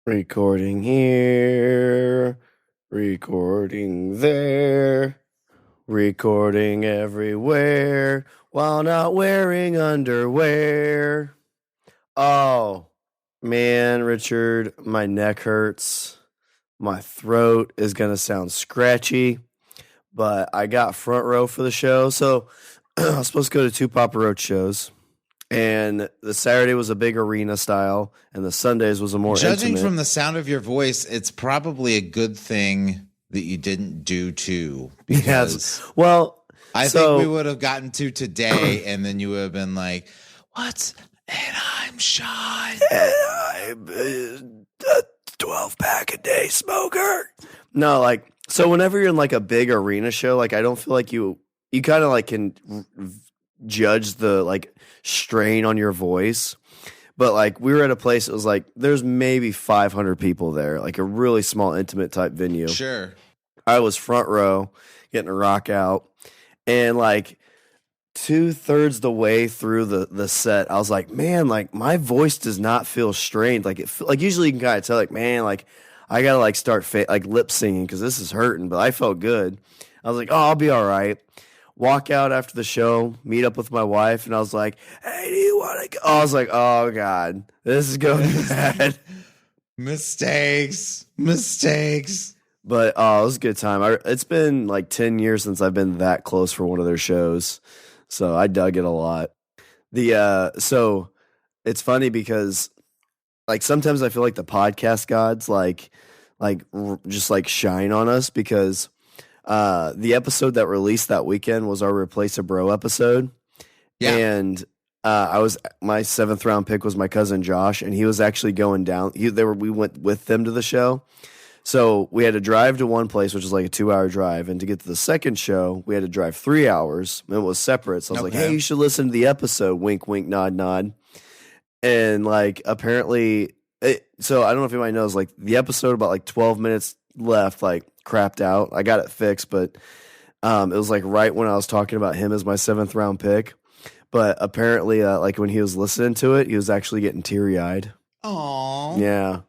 Recording here, recording there, recording everywhere while not wearing underwear. Oh, man, Richard, my neck hurts. My throat is going to sound scratchy, but I got front row for the show. So I was supposed to go to 2 Papa Roach shows. And the Saturday was a big arena style, and the Sundays was a more Judging intimate. from the sound of your voice, it's probably a good thing that you didn't do 2. Because Yes. Well, I think we would have gotten to today, and then you would have been like, "What's?" And I'm Shawn. And I'm a 12-pack a day smoker. No, like, so whenever you're in like a big arena show, like I don't feel like you kind of like can judge the like strain on your voice. But like we were at a place, it was like there's maybe 500 people there, like a really small intimate type venue. Sure. I was front row getting a rock out, and like 2/3 the way through the set, I was like, man, like my voice does not feel strained. Like like usually you can kind of tell, like, man, like I gotta like start like lip singing because this is hurting, but I felt good. I was like, oh, I'll be all right. Walk out after the show, meet up with my wife, and I was like, hey, do you want to go? I was like, oh, God, this is going bad. Mistakes. But it was a good time. It's been like 10 years since I've been that close for one of their shows, so I dug it a lot. So it's funny because like sometimes I feel like the podcast gods just like shine on us because the episode that released that weekend was our Replace a Bro episode. Yeah. And my 7th round pick was my cousin Josh, and he was actually going down. We went with them to the show. So we had to drive to one place, which was like a 2-hour drive. And to get to the second show, we had to drive 3 hours. And it was separate. So I was like, hey, you should listen to the episode. Wink, wink, nod, nod. And like, apparently, so I don't know if anybody knows, like the episode about like 12 minutes left, like crapped out. I got it fixed, but it was like right when I was talking about him as my 7th round pick. But apparently, like when he was listening to it, he was actually getting teary-eyed. Aww. Yeah.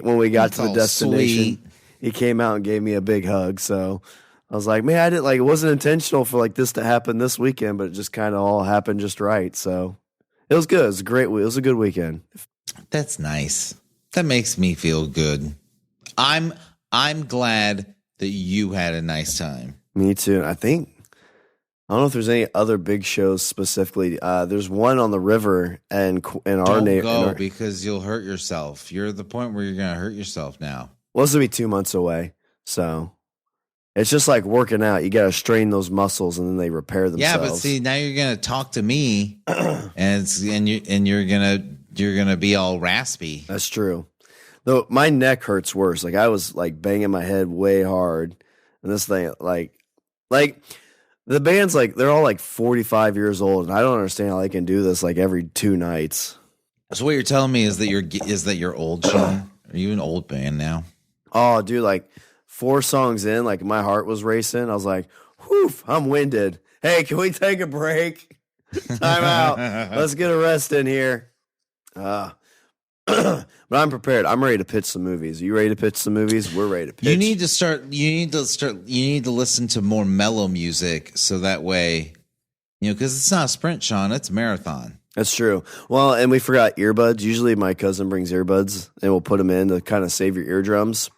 When we got to the destination, he came out and gave me a big hug. So I was like, man, I didn't like, it wasn't intentional for like this to happen this weekend, but it just kind of all happened just right. So it was good. It was a great. It was a good weekend. That's nice. That makes me feel good. I'm glad that you had a nice time. Me too. I don't know if there's any other big shows specifically. There's one on the river and in our neighborhood. Don't go because you'll hurt yourself. You're at the point where you're going to hurt yourself now. Well, this will be 2 months away, so it's just like working out. You got to strain those muscles, and then they repair themselves. Yeah, but see, now you're going to talk to me, and you're gonna be all raspy. That's true. Though my neck hurts worse. Like I was like banging my head way hard, and this thing like. The band's like, they're all like 45 years old, and I don't understand how they can do this like every 2 nights. So what you're telling me is that you're old, Shawn? Are you an old band now? Oh, dude, like 4 songs in, like my heart was racing. I was like, whew, I'm winded. Hey, can we take a break? Time out. Let's get a rest in here. But I'm prepared. I'm ready to pitch some movies. Are you ready to pitch some movies? We're ready to pitch. You need to listen to more mellow music so that way, because it's not a sprint, Shawn, it's a marathon. That's true. Well, and we forgot earbuds. Usually my cousin brings earbuds and we'll put them in to kind of save your eardrums.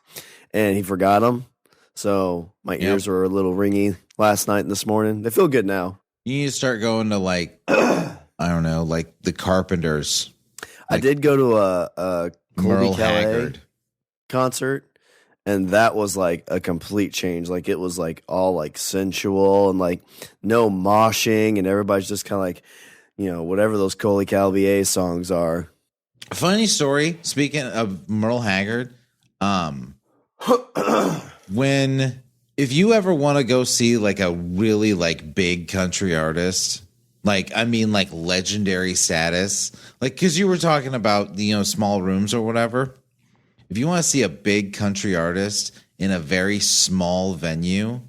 And he forgot them. So my ears were a little ringy last night and this morning. They feel good now. You need to start going to like, I don't know, like the Carpenters. I did go to a Colby Calais concert, and that was like a complete change. Like it was like all like sensual and like no moshing, and everybody's just kind of like, whatever those Colby Calais songs are. Funny story. Speaking of Merle Haggard, if you ever want to go see like a really like big country artist. Like, I mean, like legendary status, like, cause you were talking about, small rooms or whatever. If you want to see a big country artist in a very small venue,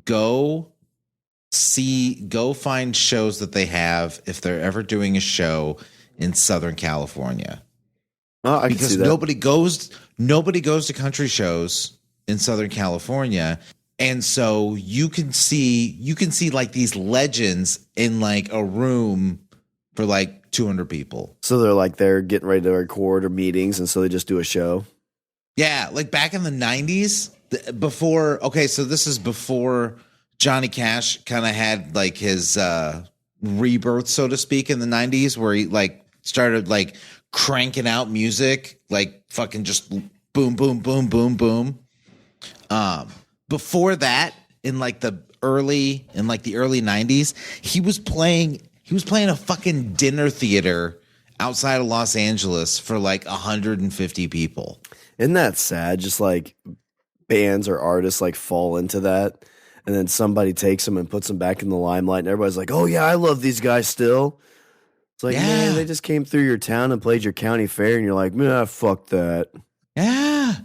go find shows that they have if they're ever doing a show in Southern California. Oh, I can see that. nobody goes to country shows in Southern California. And so you can see like these legends in like a room for like 200 people. So they're getting ready to record or meetings, and so they just do a show. Yeah, like back in the 90s, before. Okay, so this is before Johnny Cash kind of had like his rebirth, so to speak, in the 90s, where he like started like cranking out music, like fucking just boom, boom, boom, boom, boom. Before that, in the early 90s, he was playing a fucking dinner theater outside of Los Angeles for like 150 people. Isn't that sad? Just like bands or artists like fall into that, and then somebody takes them and puts them back in the limelight, and everybody's like, "Oh yeah, I love these guys still." It's like, man, they just came through your town and played your county fair, and you're like, "Man, fuck that." Yeah.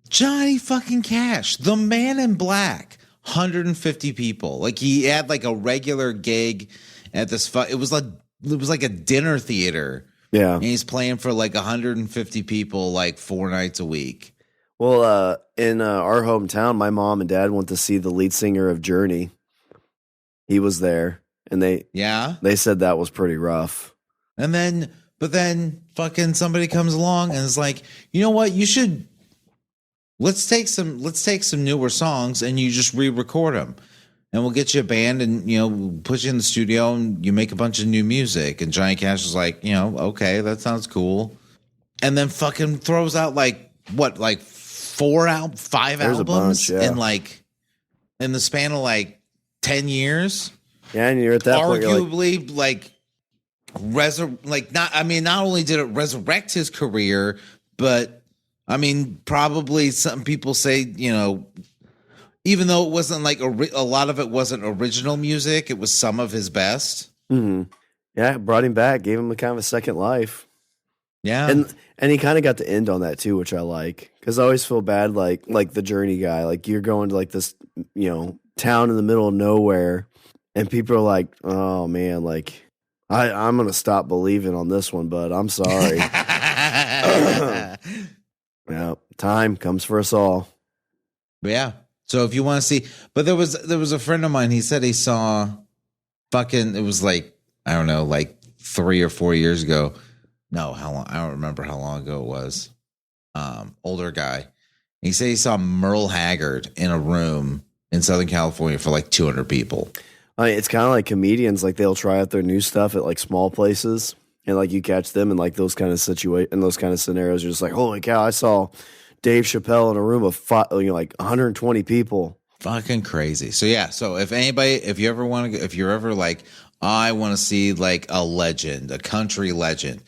Johnny fucking Cash, the Man in Black, 150 people. Like he had like a regular gig at this. It was like a dinner theater. Yeah, and he's playing for like 150 people, like 4 nights a week. Well, in our hometown, my mom and dad went to see the lead singer of Journey. He was there, and they said that was pretty rough. But then fucking somebody comes along and is like, you know what, you should. Let's take some newer songs and you just re-record them, and we'll get you a band and we'll put you in the studio and you make a bunch of new music. And Johnny Cash is like, okay, that sounds cool, and then fucking throws out like 5 albums in the span of like 10 years. Yeah, and you're at that arguably point, not only did it resurrect his career, but I mean, probably some people say, even though it wasn't like a lot of it wasn't original music, it was some of his best. Mm-hmm. Yeah, brought him back, gave him a kind of a second life. Yeah, and he kind of got to end on that too, which I like, because I always feel bad, like the Journey guy, like you're going to like this, town in the middle of nowhere, and people are like, oh man, like I'm gonna stop believing on this one, but I'm sorry. Yeah, time comes for us all. Yeah. So if you want to see, but there was a friend of mine. He said he saw it was like, I don't know, like 3 or 4 years ago. No, how long? I don't remember how long ago it was. Older guy. He said he saw Merle Haggard in a room in Southern California for like 200 people. It's kind of like comedians, like they'll try out their new stuff at like small places. And like you catch them in like those kind of those kind of scenarios, you're just like, holy cow! I saw Dave Chappelle in a room of like 120 people. Fucking crazy. So yeah. So if you're ever like, I want to see like a legend, a country legend,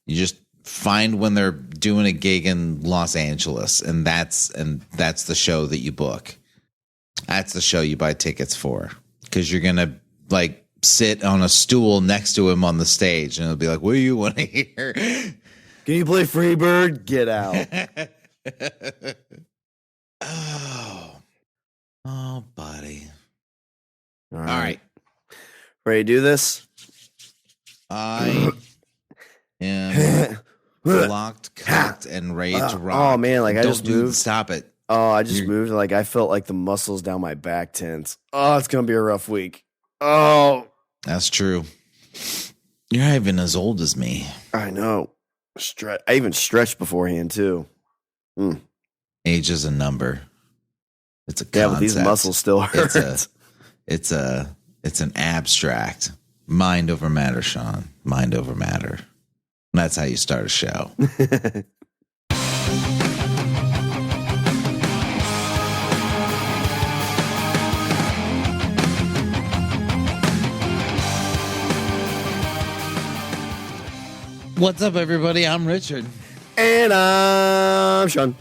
you just find when they're doing a gig in Los Angeles, and that's the show that you book. That's the show you buy tickets for, because you're gonna like sit on a stool next to him on the stage, and it'll be like, what do you want to hear? Can you play Freebird? Get out. Oh, buddy. All right. Ready to do this? I am locked, cocked, and ready to rock. Oh man, like I just moved. Stop it. Oh, I just moved. Like I felt like the muscles down my back tense. Oh, it's gonna be a rough week. Oh, that's true. You're not even as old as me. I know. I even stretched beforehand too. Age is a number. It's a concept. Yeah, but these muscles still hurt. It's an abstract. Mind over matter, Shawn. Mind over matter. That's how you start a show. What's up, everybody? I'm Richard. And I'm Shawn.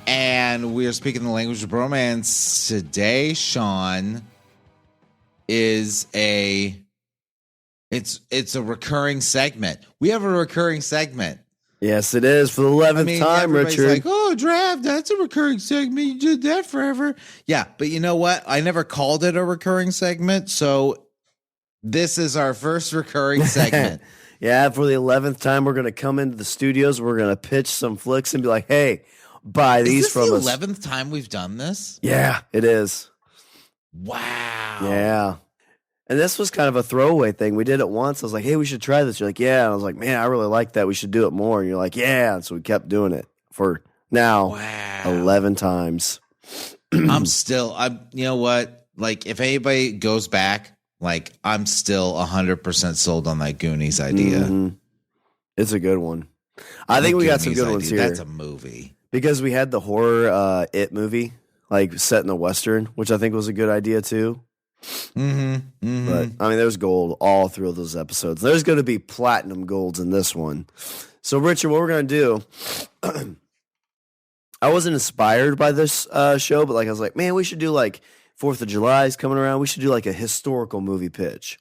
And we are speaking the language of bromance. Today, Shawn, is it's a recurring segment. We have a recurring segment. Yes, it is, for the 11th time, Richard. Like, oh, draft, that's a recurring segment. You did that forever. Yeah, but you know what? I never called it a recurring segment, so this is our first recurring segment. Yeah, for the 11th time, we're going to come into the studios. We're going to pitch some flicks and be like, hey, buy these from us. Is this the 11th time we've done this? Yeah, it is. Wow. Yeah. And this was kind of a throwaway thing. We did it once. I was like, hey, we should try this. You're like, yeah. And I was like, man, I really like that. We should do it more. And you're like, yeah. And so we kept doing it for now 11 times. You know what? Like, if anybody goes back, like, I'm still 100% sold on that Goonies idea. Mm-hmm. It's a good one. I think we got some good ones here. That's a movie. Because we had the horror It movie, like set in the Western, which I think was a good idea too. Mm-hmm. But I mean, there's gold all through those episodes. There's going to be platinum golds in this one. So, Richard, what we're going to do, I wasn't inspired by this show, but like I was like, man, we should do like 4th of July is coming around. We should do like a historical movie pitch.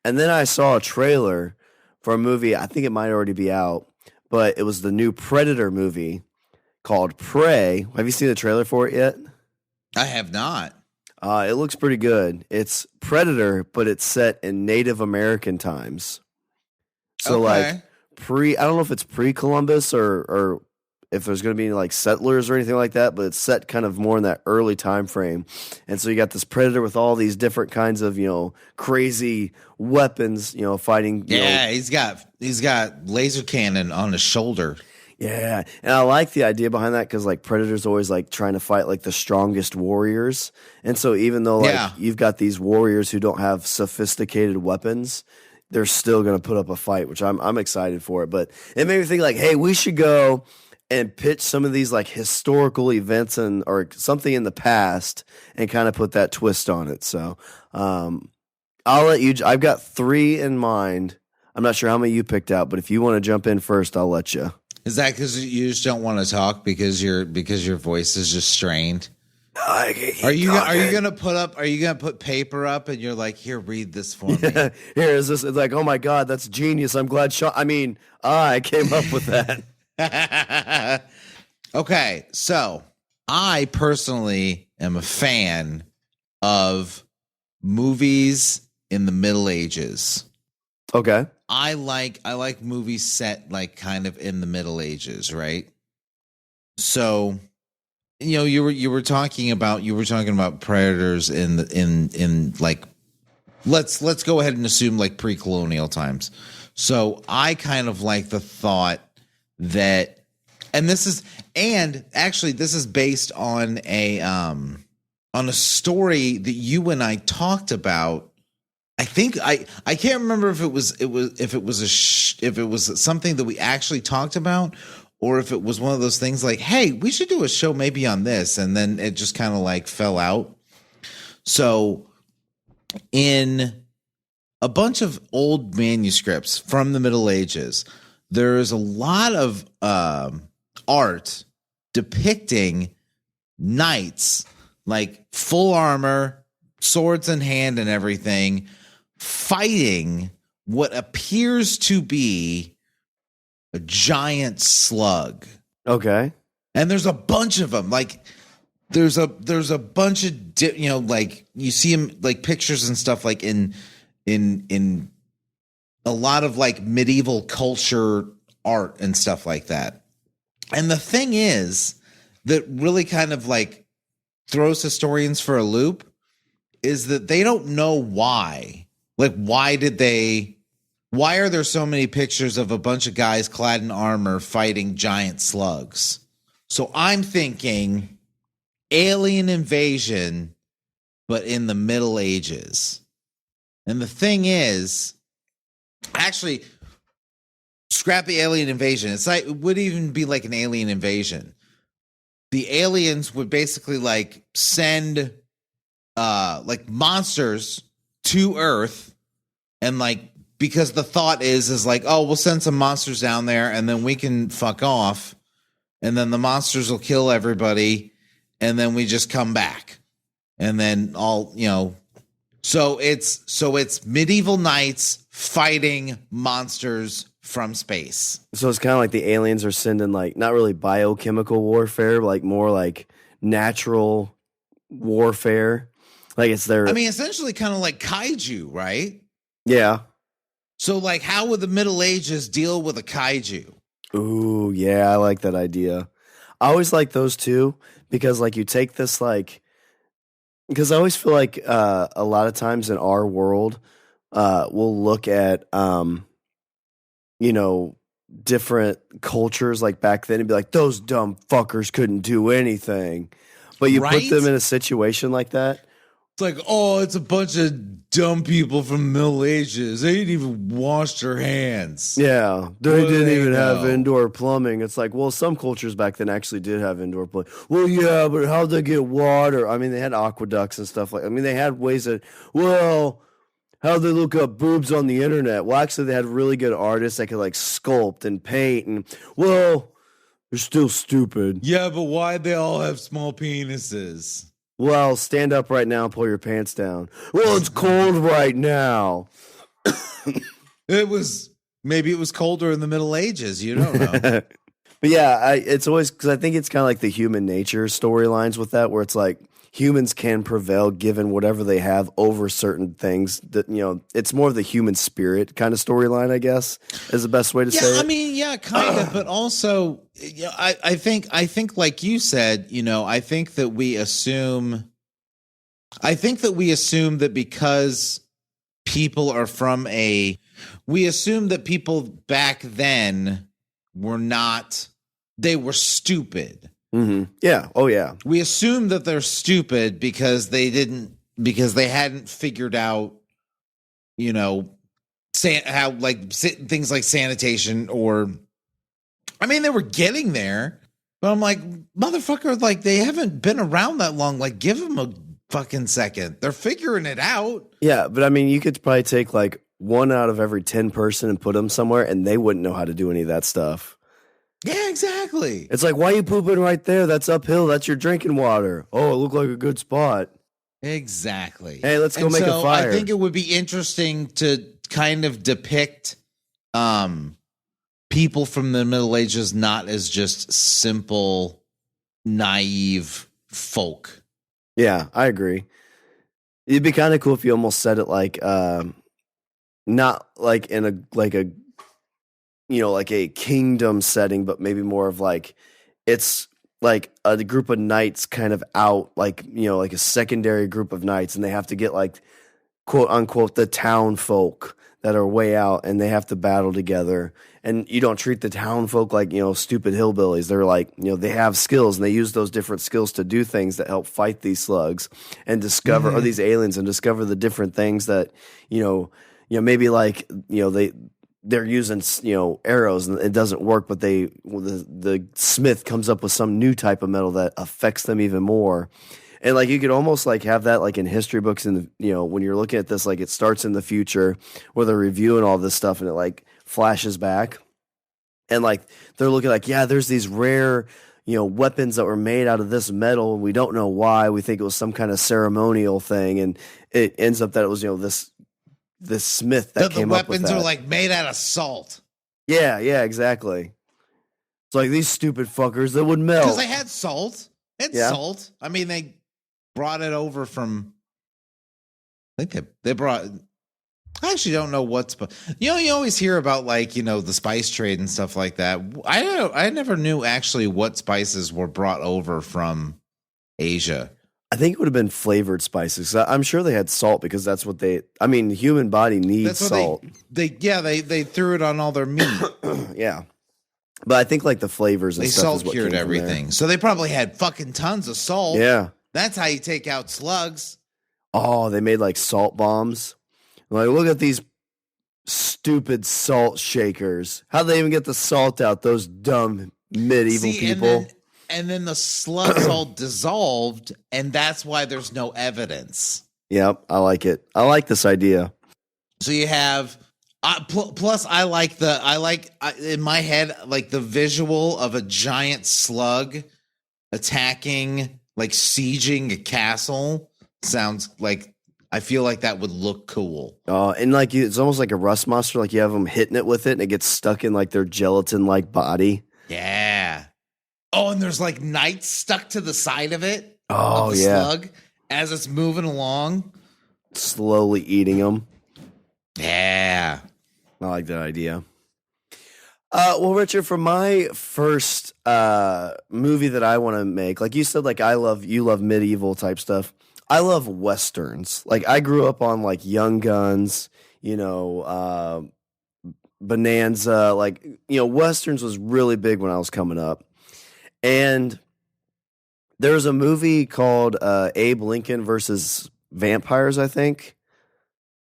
And then I saw a trailer for a movie. I think it might already be out, but it was the new Predator movie called Prey. Have you seen the trailer for it yet? I have not. It looks pretty good. It's Predator, but it's set in Native American times. So like I don't know if it's pre-Columbus or if there's going to be like settlers or anything like that, but it's set kind of more in that early time frame. And so you got this Predator with all these different kinds of, crazy weapons, fighting. He's got laser cannon on his shoulder. Yeah, and I like the idea behind that because like Predator's always like trying to fight like the strongest warriors, and so even though like you've got these warriors who don't have sophisticated weapons, they're still going to put up a fight, which I'm excited for it. But it made me think like, hey, we should go and pitch some of these like historical events or something in the past and kind of put that twist on it. So I'll let you. I've got 3 in mind. I'm not sure how many you picked out, but if you want to jump in first, I'll let you. Is that because you just don't want to talk because your voice is just strained? Are you gonna put paper up and you're like, here, read this for me? Here is this. It's like, oh my god, that's genius. I'm glad. I came up with that. Okay, so I personally am a fan of movies in the Middle Ages. Okay. I like movies set like kind of in the Middle Ages, right? So, you were talking about predators in like let's go ahead and assume like pre-colonial times. So I kind of like the thought that, and this is based on a story that you and I talked about. I think I can't remember if it was something that we actually talked about, or if it was one of those things like, hey, we should do a show maybe on this, and then it just kind of like fell out. So in a bunch of old manuscripts from the Middle Ages, there's a lot of art depicting knights, like full armor, swords in hand and everything, fighting what appears to be a giant slug. Okay. And there's a bunch of them. Like there's a bunch of like you see them like pictures and stuff like in a lot of like medieval culture art and stuff like that. And the thing is that really kind of like throws historians for a loop is that they don't know why. Like, why are there so many pictures of a bunch of guys clad in armor fighting giant slugs? So I'm thinking alien invasion, but in the Middle Ages. And the thing is, actually, scrap the alien invasion. It's like, it would even be like an alien invasion. The aliens would basically like send like monsters to Earth, and like because the thought is like, oh, we'll send some monsters down there and then we can fuck off, and then the monsters will kill everybody, and then we just come back, and then so it's medieval knights fighting monsters from space. So it's kind of like the aliens are sending like not really biochemical warfare, like more like natural warfare. Like it's their, I mean, essentially kind of like kaiju, right? Yeah. So, like, how would the Middle Ages deal with a kaiju? Ooh, yeah, I like that idea. I always like those too because, like, you take this, like, because I always feel like a lot of times in our world, we'll look at, you know, different cultures like back then and be like, those dumb fuckers couldn't do anything. But you put them in a situation like that. It's like, oh, it's a bunch of dumb people from the Middle Ages. They didn't even wash their hands. Yeah, they didn't even have indoor plumbing. It's like, well, some cultures back then actually did have indoor plumbing. Well, yeah, but how'd they get water? I mean, they had aqueducts and stuff like. I mean, they had ways that. Well, how'd they look up boobs on the internet? Well, actually, they had really good artists that could like sculpt and paint. And well, they're still stupid. Yeah, but why'd they all have small penises? Well, stand up right now and pull your pants down. Well, it's cold right now. Maybe it was colder in the Middle Ages. You don't know. But yeah, it's always because I think it's kind of like the human nature storylines with that, where it's like humans can prevail given whatever they have over certain things. That, you know, it's more of the human spirit kind of storyline, I guess, is the best way to say it. Yeah, I mean, yeah, kind of, but also, you know, I think like you said, you know, I think that we assume that because people are from we assume that people back then they were stupid. Mm-hmm. Yeah. Oh, yeah. We assume that they're stupid because they hadn't figured out, you know, how like things like sanitation or, I mean, they were getting there, but I'm like, motherfucker, like they haven't been around that long. Like, give them a fucking second. They're figuring it out. Yeah, but I mean, you could probably take like 1 out of every 10 person and put them somewhere, and they wouldn't know how to do any of that stuff. Yeah, exactly. It's like, why are you pooping right there? That's uphill. That's your drinking water. Oh, it looked like a good spot. Exactly. Hey, let's go make a fire. I think it would be interesting to kind of depict people from the Middle Ages not as just simple, naive folk. Yeah, I agree. It'd be kind of cool if you almost said it like, not like in a you know, like a kingdom setting, but maybe more of like, it's like a group of knights kind of out, like, you know, like a secondary group of knights, and they have to get like, quote unquote, the town folk that are way out, and they have to battle together. And you don't treat the town folk like, you know, stupid hillbillies. They're like, you know, they have skills, and they use those different skills to do things that help fight these slugs and discover, or these aliens, and discover the different things that, you know, maybe like, you know, they're using, you know, arrows and it doesn't work, but the smith comes up with some new type of metal that affects them even more. And like, you could almost like have that like in history books, and, you know, when you're looking at this, like it starts in the future where they're reviewing all this stuff and it like flashes back, and like they're looking like, yeah, there's these rare, you know, weapons that were made out of this metal, and we don't know why. We think it was some kind of ceremonial thing, and it ends up that it was, you know, this smith that came up with that. The weapons are like made out of salt. Yeah, exactly. It's like these stupid fuckers that would melt. Because they had salt. Salt. I mean, they brought it over from, I think they brought, I actually don't know what's, you know, you always hear about like, you know, the spice trade and stuff like that. I never knew actually what spices were brought over from Asia. I think it would have been flavored spices. I'm sure they had salt because that's what the human body needs salt. They threw it on all their meat. Yeah. But I think like the flavors and stuff is what cured everything. So they probably had fucking tons of salt. Yeah. That's how you take out slugs. Oh, they made like salt bombs. Like, look at these stupid salt shakers. How'd they even get the salt out? Those dumb medieval people. And then the slugs all dissolved, and that's why there's no evidence. Yep, I like it. I like this idea. So you have, plus I like in my head, like the visual of a giant slug attacking, like sieging a castle. Sounds like, I feel like that would look cool. And like it's almost like a rust monster. Like you have them hitting it with it, and it gets stuck in like their gelatin-like body. Yeah. Oh, and there's like knights stuck to the side of it. Oh, of the slug as it's moving along, slowly eating them. Yeah, I like that idea. Well, Richard, for my first movie that I want to make, like you said, like you love medieval type stuff. I love westerns. Like I grew up on like Young Guns, Bonanza. Like westerns was really big when I was coming up, and there's a movie called Abe Lincoln versus Vampires, I think.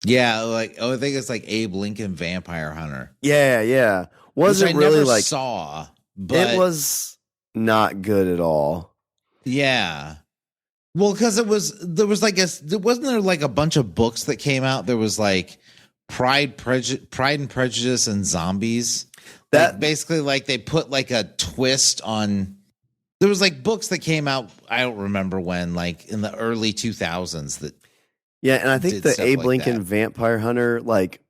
Yeah, I think it's like Abe Lincoln Vampire Hunter. Yeah. Wasn't Which I really never like saw, but it was not good at all. Yeah. Well, because wasn't there like a bunch of books that came out? There was like Pride and Prejudice and Zombies. That basically like they put like a twist on. There was like books that came out. I don't remember when, like in the early 2000s. That and I think the Abe Lincoln Vampire Hunter, like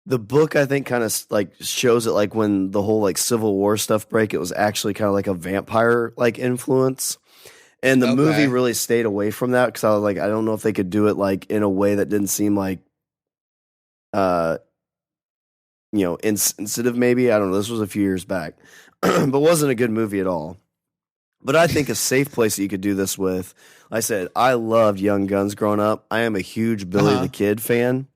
the book, I think kind of like shows it like when the whole like Civil War stuff break. It was actually kind of like a vampire like influence. And the movie really stayed away from that because I was like, I don't know if they could do it like in a way that didn't seem like, insensitive. Maybe I don't know. This was a few years back, but wasn't a good movie at all. But I think a safe place that you could do this with. I said I loved Young Guns growing up. I am a huge Billy the Kid fan,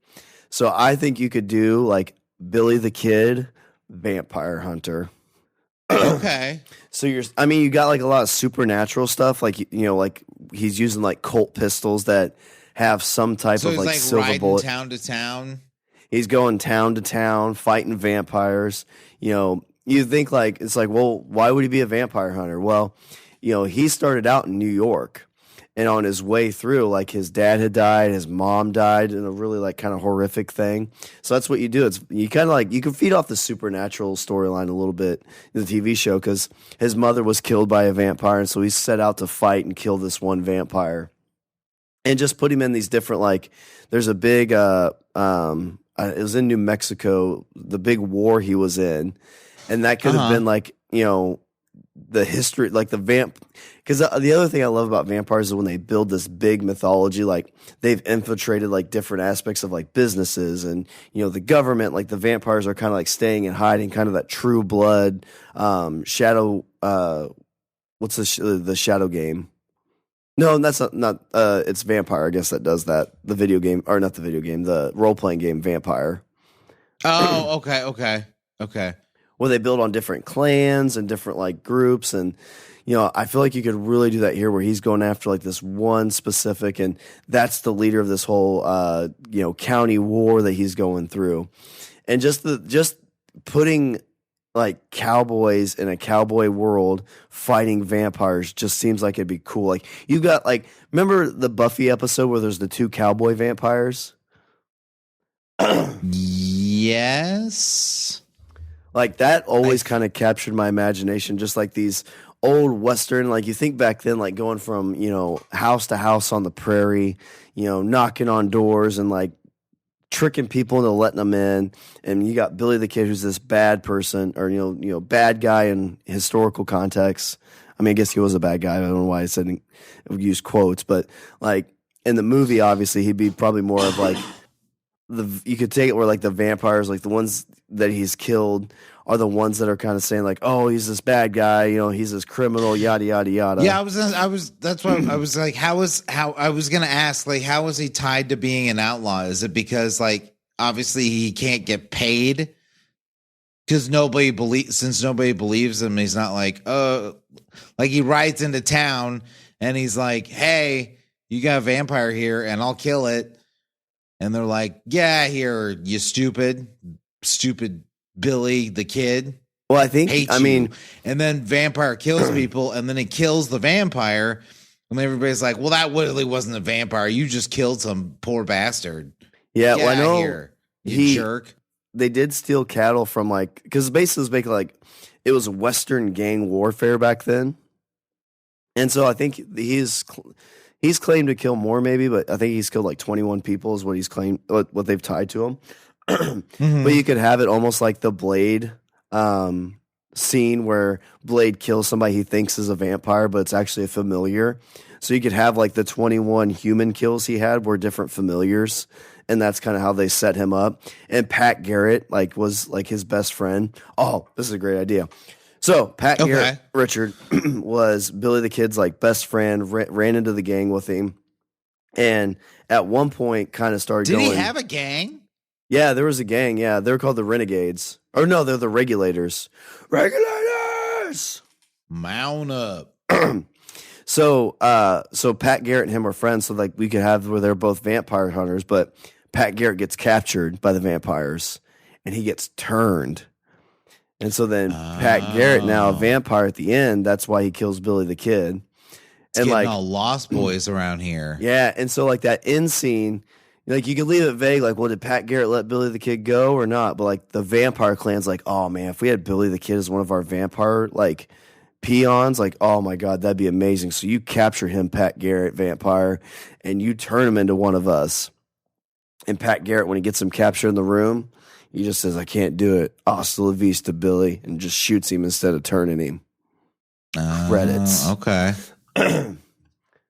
so I think you could do like Billy the Kid, Vampire Hunter. Okay. So you got like a lot of supernatural stuff, like like he's using like Colt pistols that have some type of like silver bullet. Town to town. He's going town to town fighting vampires. You think like it's like, well, why would he be a vampire hunter? Well, he started out in New York, and on his way through, like his dad had died, his mom died in a really like kind of horrific thing. So that's what you do. It's you kind of like you can feed off the supernatural storyline a little bit in the TV show because his mother was killed by a vampire, and so he set out to fight and kill this one vampire, and just put him in these different like. There's a big it was in New Mexico, the big war he was in. And that could have been like, the history, like the because the other thing I love about vampires is when they build this big mythology, like they've infiltrated like different aspects of like businesses and, the government, like the vampires are kind of like staying and hiding, kind of that True Blood, shadow, what's the shadow game? No, that's not it's Vampire. I guess that does that. The video game, or not the video game, the role-playing game Vampire. Oh, okay. Where they build on different clans and different like groups, and I feel like you could really do that here, where he's going after like this one specific, and that's the leader of this whole county war that he's going through, and just putting like cowboys in a cowboy world fighting vampires just seems like it'd be cool. Like you got like remember the Buffy episode where there's the two cowboy vampires? Yes. Like that always kind of captured my imagination, just like these old Western, like you think back then, like going from, house to house on the prairie, knocking on doors and like tricking people into letting them in. And you got Billy the Kid, who's this bad person or, bad guy in historical context. I mean, I guess he was a bad guy. I don't know why I said use quotes, but like in the movie, obviously he'd be probably more of like you could take it where like the vampires, like the ones that he's killed are the ones that are kind of saying like, oh, he's this bad guy, he's this criminal, yada, yada, yada. Yeah, that's why I was like, how was he tied to being an outlaw? Is it because like, obviously he can't get paid because nobody believes him. He's not like, like he rides into town and he's like, hey, you got a vampire here and I'll kill it. And they're like, yeah, here, you stupid Billy the Kid. Well, I think, and then vampire kills people and then he kills the vampire. And everybody's like, well, that really wasn't a vampire. You just killed some poor bastard. Yeah, well, I know. Here, you jerk. They did steal cattle from like, because basically it was making like, it was Western gang warfare back then. And so I think he's claimed to kill more maybe, but I think he's killed like 21 people is what he's claimed, what they've tied to him. But you could have it almost like the Blade scene where Blade kills somebody he thinks is a vampire, but it's actually a familiar. So you could have like the 21 human kills he had were different familiars, and that's kind of how they set him up. And Pat Garrett like was like his best friend. Oh, this is a great idea. So Pat Garrett, Richard, was Billy the Kid's like best friend, ran into the gang with him, and at one point kind of started Did going. he have a gang? Yeah, there was a gang. Yeah, they're called the Renegades. Or no, they're the Regulators. Regulators! Mount up. So Pat Garrett and him are friends, so like we could have where they're both vampire hunters, but Pat Garrett gets captured by the vampires and he gets turned. And so then Pat Garrett, now a vampire at the end, that's why he kills Billy the Kid. And like all Lost Boys around here. Yeah, and so like that end scene, like you could leave it vague, like, well, did Pat Garrett let Billy the Kid go or not? But like the vampire clan's like, oh man, if we had Billy the Kid as one of our vampire like peons, like, oh my God, that'd be amazing. So you capture him, Pat Garrett, vampire, and you turn him into one of us. And Pat Garrett, when he gets him captured in the room, he just says, I can't do it. Hasta la vista, Billy, and just shoots him instead of turning him. Credits. Okay.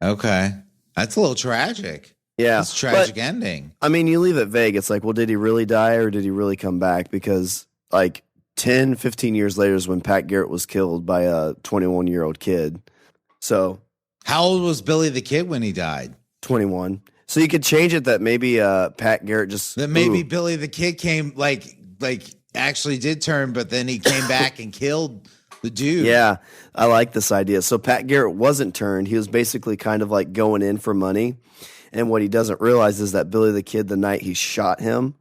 Okay. That's a little tragic. Yeah. It's a tragic ending. I mean, you leave it vague. It's like, well, did he really die or did he really come back? Because like 10, 15 years later is when Pat Garrett was killed by a 21-year-old kid. So how old was Billy the Kid when he died? 21. So you could change it that maybe Pat Garrett just... That maybe Billy the Kid came, like actually did turn, but then he came back and killed the dude. Yeah, I like this idea. So Pat Garrett wasn't turned. He was basically kind of like going in for money. And what he doesn't realize is that Billy the Kid, the night he shot him,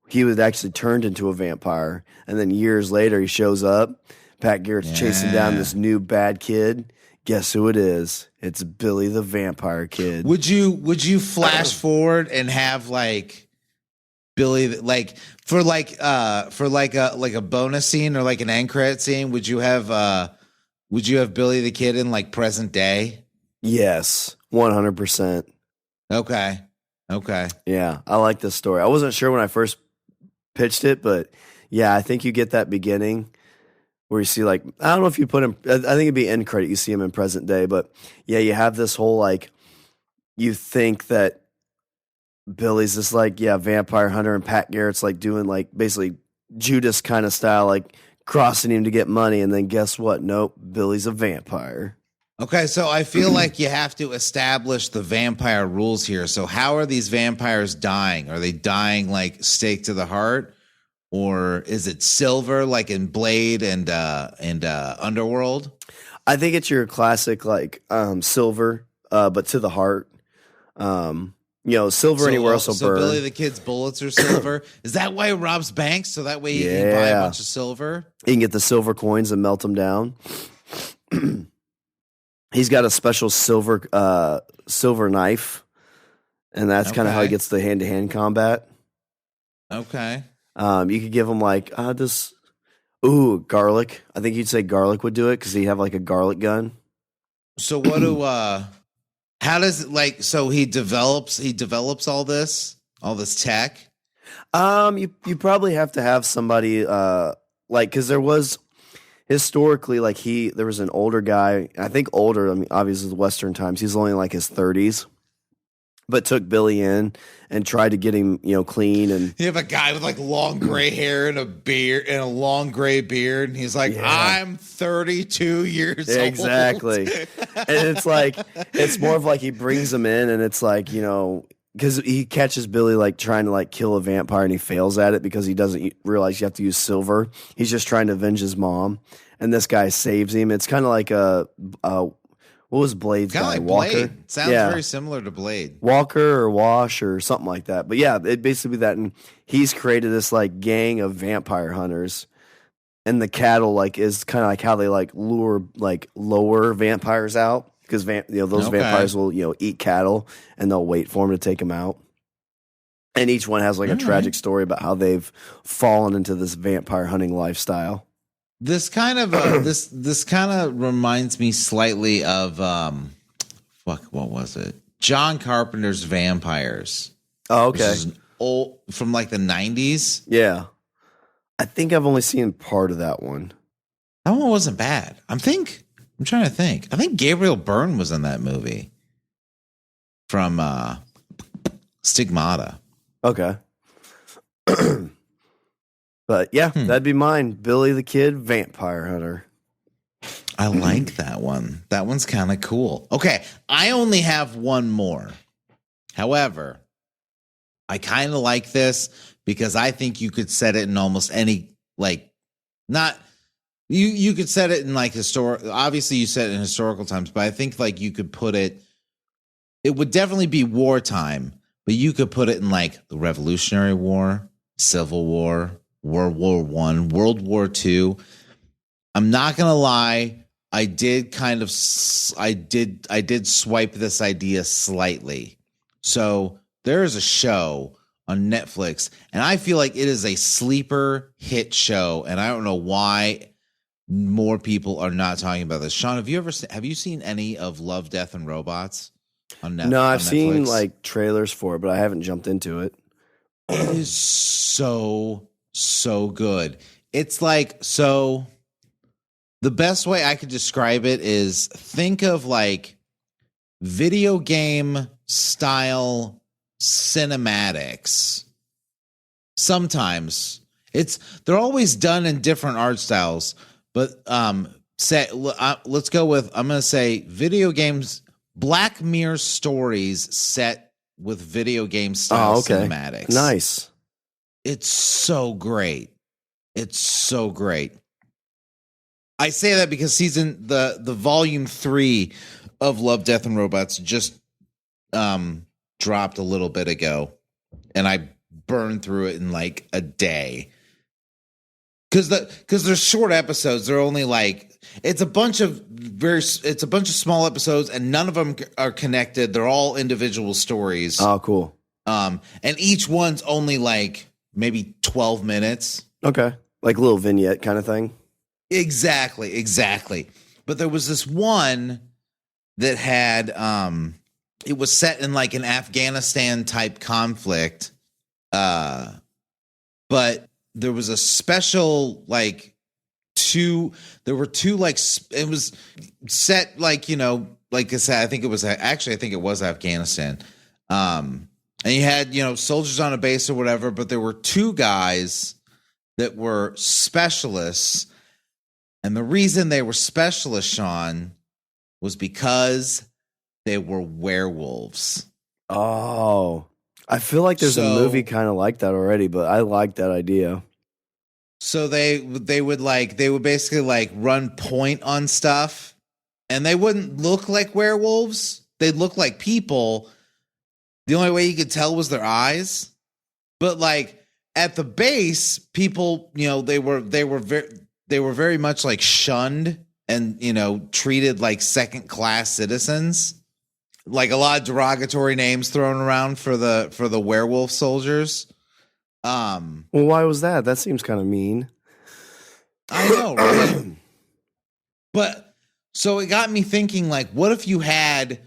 he was actually turned into a vampire. And then years later, he shows up. Pat Garrett's chasing down this new bad kid. Guess who it is? It's Billy the Vampire Kid. Would you flash forward and have like Billy like for like a bonus scene or like an end credit scene? Would you have Billy the Kid in like present day? Yes, 100%. Okay. Yeah, I like this story. I wasn't sure when I first pitched it, but yeah, I think you get that beginning where you see like, I don't know if you put him, I think it'd be end credit. You see him in present day, but yeah, you have this whole like, you think that Billy's this like, vampire hunter and Pat Garrett's like doing like basically Judas kind of style, like crossing him to get money. And then guess what? Nope, Billy's a vampire. Okay, so I feel like you have to establish the vampire rules here. So how are these vampires dying? Are they dying like stake to the heart? Or is it silver like in Blade and Underworld? I think it's your classic like silver, but to the heart. Silver anywhere else will burn. So Billy the Kid's bullets are silver. Is that why he robs banks? So that way he can buy a bunch of silver? He can get the silver coins and melt them down. He's got a special silver knife, and that's kind of how he gets the hand-to-hand combat. Okay. You could give him like garlic. I think you'd say garlic would do it because he'd have like a garlic gun. So how does it like? So he develops all this tech. You probably have to have somebody because there was historically like there was an older guy. I think older. I mean, obviously the Western times. He's only like his 30s. But took Billy in and tried to get him, clean. And you have a guy with like long gray hair and a beard and a long gray beard, and he's like, "I'm 32 years old." Exactly. And it's like it's more of like he brings him in, and it's like because he catches Billy like trying to like kill a vampire, and he fails at it because he doesn't realize you have to use silver. He's just trying to avenge his mom, and this guy saves him. It's kind of like what was Blade's guy? Like Walker? Blade. Sounds very similar to Blade. Walker or Wash or something like that. But yeah, it basically that. And he's created this like gang of vampire hunters. And the cattle like is kind of like how they like lure like lower vampires out. Because those vampires will eat cattle and they'll wait for them to take them out. And each one has like a tragic story about how they've fallen into this vampire hunting lifestyle. This kind of this kind of reminds me slightly of what was it? John Carpenter's Vampires. Oh, okay. Which is an old from like the 90s. Yeah. I think I've only seen part of that one. That one wasn't bad. I'm trying to think. I think Gabriel Byrne was in that movie from Stigmata. Okay. But yeah, that'd be mine. Billy the Kid, Vampire Hunter. I like that one. That one's kind of cool. Okay, I only have one more. However, I kind of like this because I think you could set it in almost any, like, not, you could set it in like obviously you set it in historical times, but I think like you could put it would definitely be wartime, but you could put it in like the Revolutionary War, Civil War, World War I, World War II. I'm not going to lie. I did swipe this idea slightly. So there is a show on Netflix, and I feel like it is a sleeper hit show, and I don't know why more people are not talking about this. Shawn, have you seen any of Love, Death, and Robots on Netflix? No, I've seen like trailers for it, but I haven't jumped into it. It is so good. It's like, so the best way I could describe it is think of like video game style cinematics. Sometimes they're always done in different art styles, but let's go with, I'm going to say video games, Black Mirror stories set with video game style cinematics. Nice. It's so great. It's so great. I say that because the volume 3 of Love, Death, and Robots just dropped a little bit ago, and I burned through it in like a day. Because they're short episodes. They're only like, it's a bunch of small episodes, and none of them are connected. They're all individual stories. Oh, cool. And each one's only like maybe 12 minutes. Okay. Like a little vignette kind of thing. Exactly. But there was this one that had it was set in like an Afghanistan type conflict. But there was a special like there were two like it was set like, you know, like I said, I think it was Afghanistan. And you had, you know, soldiers on a base or whatever, but there were two guys that were specialists. And the reason they were specialists, Shawn, was because they were werewolves. Oh, I feel like there's a movie kind of like that already, but I like that idea. So they would basically like run point on stuff, and they wouldn't look like werewolves. They'd look like people. The only way you could tell was their eyes. But like at the base, people, you know, they were very much like shunned and, you know, treated like second-class citizens. Like a lot of derogatory names thrown around for the werewolf soldiers. Well, why was that? That seems kind of mean. I know, right? But so it got me thinking, like, what if you had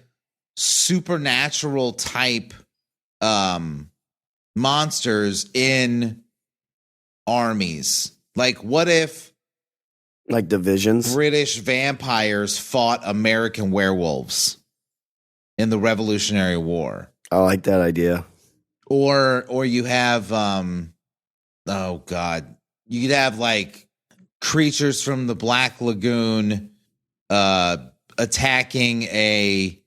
supernatural type monsters in armies? Like, what if like divisions? British vampires fought American werewolves in the Revolutionary War? I like that idea. Or you have oh god, you could have like creatures from the Black Lagoon attacking a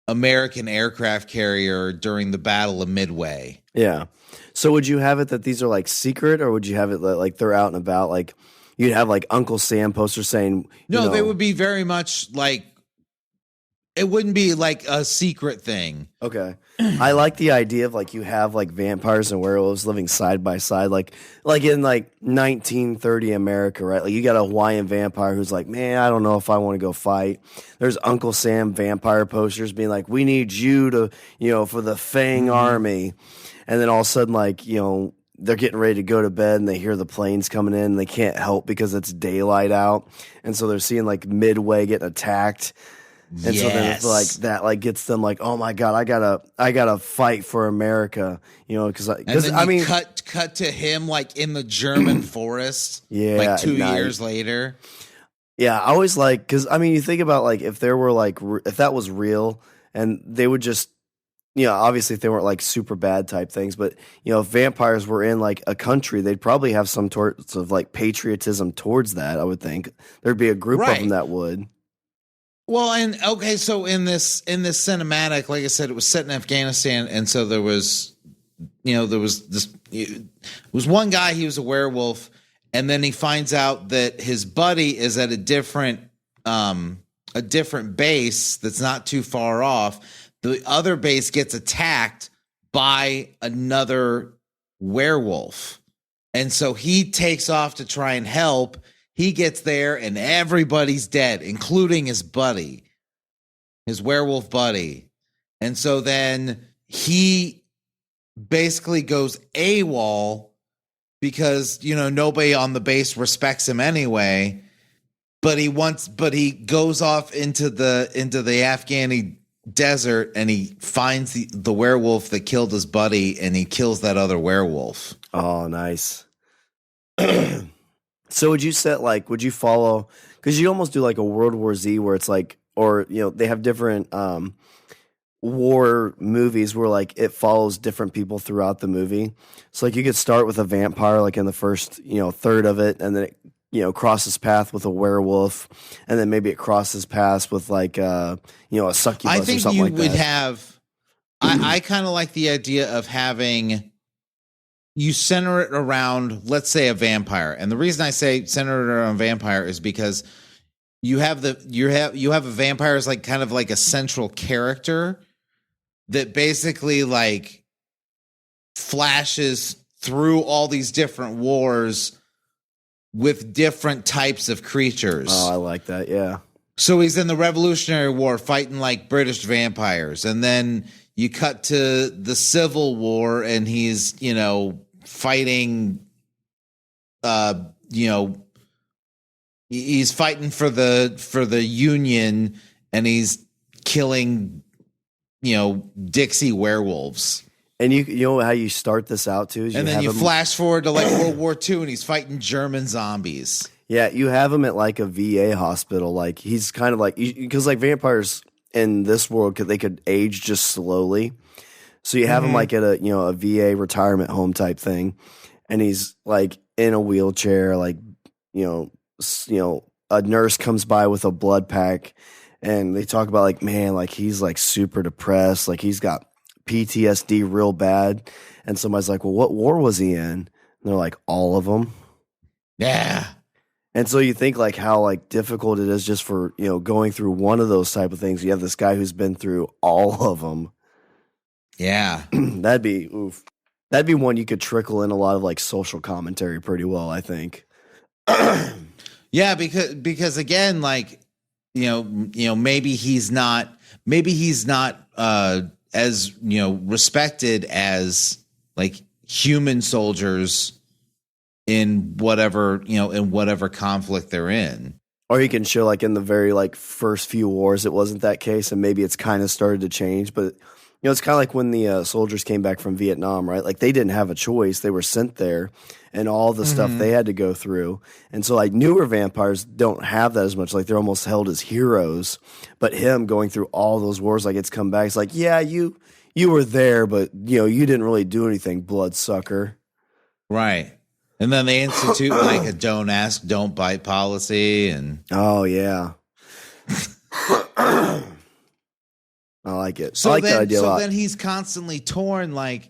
American aircraft carrier during the Battle of Midway. Yeah. So would you have it that these are like secret, or would you have it like they're out and about? Like you'd have like Uncle Sam posters saying, no, they would be very much like, it wouldn't be like a secret thing. Okay. I like the idea of like you have like vampires and werewolves living side by side, like in like 1930 America, right? Like you got a Hawaiian vampire who's like, man, I don't know if I want to go fight. There's Uncle Sam vampire posters being like, we need you to, you know, for the Fang army. And then all of a sudden, like, you know, they're getting ready to go to bed and they hear the planes coming in and they can't help because it's daylight out. And so they're seeing like Midway getting attacked. And so then it's like that, like gets them like, oh my god, I gotta fight for America, you know, because I mean, cut to him like in the German forest, like 2 years later. Yeah, I always like, because I mean, you think about like if there were like if that was real and they would just obviously if they weren't like super bad type things, but if vampires were in like a country, they'd probably have some sorts of like patriotism towards that. I would think there'd be a group of them that would. Well, and okay, so in this cinematic, like I said, it was set in Afghanistan, and so there was it was one guy, he was a werewolf, and then he finds out that his buddy is at a different base that's not too far off. The other base gets attacked by another werewolf. And so he takes off to try and help. He gets there and everybody's dead, including his buddy, his werewolf buddy. And so then he basically goes AWOL because, nobody on the base respects him anyway. But he goes off into the Afghani desert and he finds the werewolf that killed his buddy and he kills that other werewolf. Oh, nice. So would you follow, because you almost do like a World War Z where it's like, or they have different war movies where like it follows different people throughout the movie. So like you could start with a vampire like in the first third of it, and then it crosses path with a werewolf, and then maybe it crosses paths with like a succubus. I think or something you like would that. have. I kind of like the idea of having you center it around, let's say, a vampire, and the reason I say center it around a vampire is because you have a vampire as like kind of like a central character that basically like flashes through all these different wars with different types of creatures. Oh, I like that. Yeah. So he's in the Revolutionary War fighting like British vampires. And then you cut to the Civil War and he's, fighting, he's fighting for the Union and he's killing, Dixie werewolves. And you know how you start this out too? And then you flash forward to like World War II and he's fighting German zombies. Yeah, you have him at like a VA hospital. Like he's kind of like, because like vampires in this world, they could age just slowly. So you have him like at a a VA retirement home type thing, and he's like in a wheelchair. Like a nurse comes by with a blood pack, and they talk about like, man, like he's like super depressed, like he's got PTSD real bad. And somebody's like, well, what war was he in? And they're like, all of them. Yeah. And so you think like how like difficult it is just for, going through one of those type of things. You have this guy who's been through all of them. Yeah. That'd be one you could trickle in a lot of like social commentary pretty well, I think. Yeah, because again, like, maybe he's not as respected as like human soldiers in whatever conflict they're in. Or you can show like in the very like first few wars it wasn't that case, and maybe it's kind of started to change. But it's kind of like when the soldiers came back from Vietnam, right? Like they didn't have a choice; they were sent there, and all the stuff they had to go through. And so like newer vampires don't have that as much. Like they're almost held as heroes. But him going through all those wars, like it's come back. It's like, yeah, you were there, but you didn't really do anything, bloodsucker. Right. And then they institute like a don't ask, don't bite policy. And oh, yeah. I like it. So I like that idea a lot. So then he's constantly torn, like,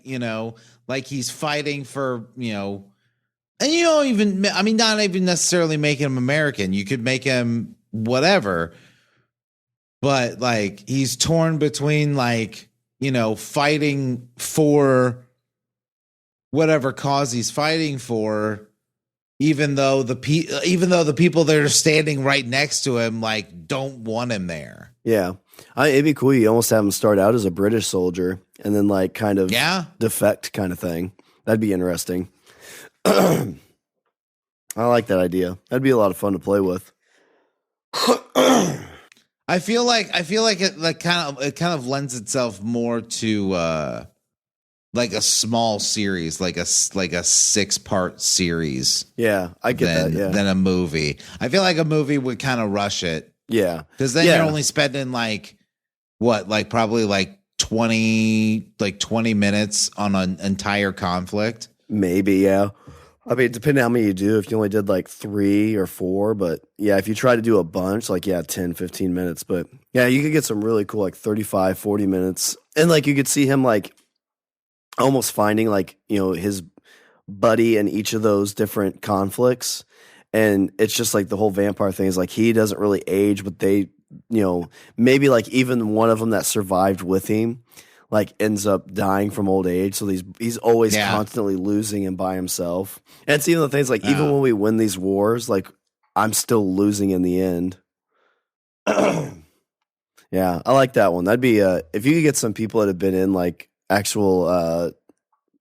like he's fighting for, and you don't even, I mean, not even necessarily make him American. You could make him whatever. But like he's torn between like, fighting for whatever cause he's fighting for, even though the people that are standing right next to him like don't want him there. Yeah, it'd be cool. You almost have him start out as a British soldier and then like kind of defect kind of thing. That'd be interesting. I like that idea. That'd be a lot of fun to play with. I feel like it like kind of lends itself more to like a small series, like a 6-part series. Yeah, I get that. Yeah, than a movie. I feel like a movie would kind of rush it. Yeah, because then you're only spending like what, like probably like 20 minutes on an entire conflict? Maybe, yeah. I mean, depending how many you do, if you only did like 3 or 4, but yeah, if you try to do a bunch, like, yeah, 10, 15 minutes. But yeah, you could get some really cool, like 35, 40 minutes. And like, you could see him like almost finding like, his buddy in each of those different conflicts. And it's just like the whole vampire thing is like, he doesn't really age, but they, maybe like even one of them that survived with him, like ends up dying from old age. So he's always constantly losing and by himself. And it's even the things like, even when we win these wars, like I'm still losing in the end. Yeah, I like that one. That'd be, if you could get some people that have been in like actual,